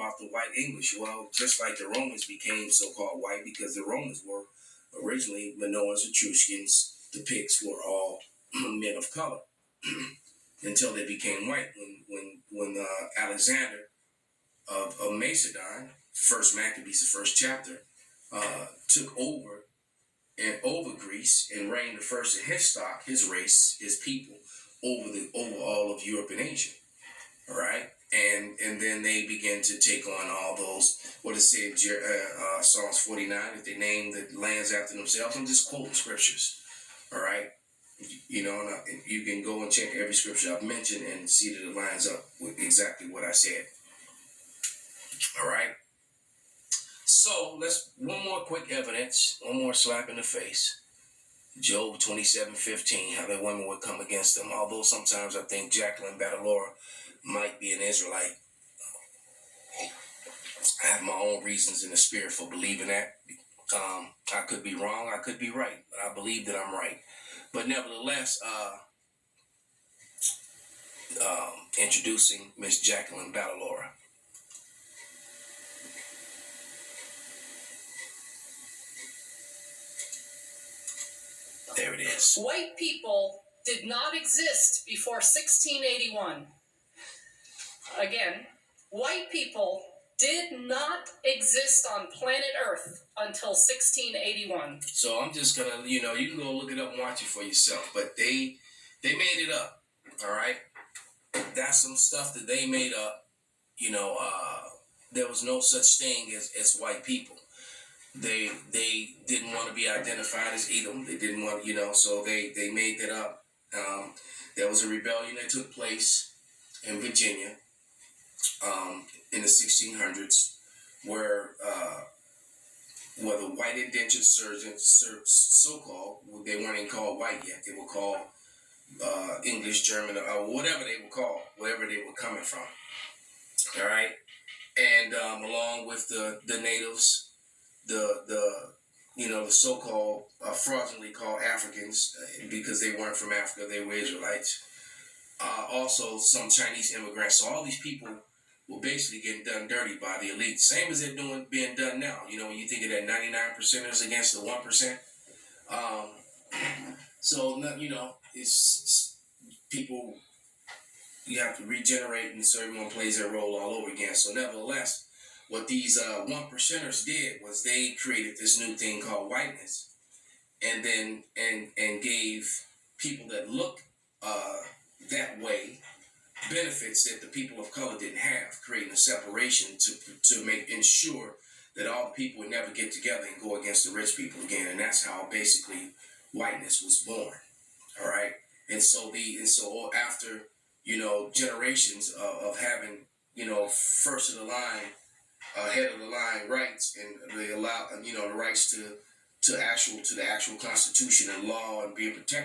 about the white English. Well, just like the Romans became so-called white because the Romans were originally Minoans, Etruscans, the Picts were all men of color until they became white. When Alexander of Macedon, First Maccabees, the first chapter, took over Greece and reigned the first of his stock, his race, his people, over all of Europe and Asia. All right, and then they began to take on all those. What it said, Psalms 49, that they named the lands after themselves. I'm just quoting scriptures. All right, you know, and you can go and check every scripture I've mentioned and see that it lines up with exactly what I said. All right. So one more quick evidence, one more slap in the face. Job 27:15, how the women would come against them. Although sometimes I think Jacqueline Badalora might be an Israelite. I have my own reasons in the spirit for believing that. I could be wrong, I could be right, but I believe that I'm right. But nevertheless, introducing Miss Jacqueline Badalora. There it is. White people did not exist before 1681. Again, white people did not exist on planet Earth until 1681. So I'm just gonna, you can go look it up and watch it for yourself. But they made it up. All right, that's some stuff that they made up. There was no such thing as white people. They didn't want to be identified as Edom. They didn't want, so they made that up. There was a rebellion that took place in Virginia in the 1600s where the white indentured servants, so-called, they weren't even called white yet. They were called English, German, or whatever they were called, wherever they were coming from. All right, and along with the natives, the so-called fraudulently called Africans, because they weren't from Africa, they were Israelites. Also, some Chinese immigrants. So all these people were basically getting done dirty by the elite, same as they're being done now. When you think of that 99%ers against the 1%. So it's people. You have to regenerate, and so everyone plays their role all over again. So nevertheless, what these 1%ers did was they created this new thing called whiteness, and then and gave people that look that way benefits that the people of color didn't have, creating a separation to ensure that all the people would never get together and go against the rich people again. And that's how basically whiteness was born. All right, and so after generations of having first of the line, head of the line rights, and they allow the rights to the actual Constitution and law and being protected.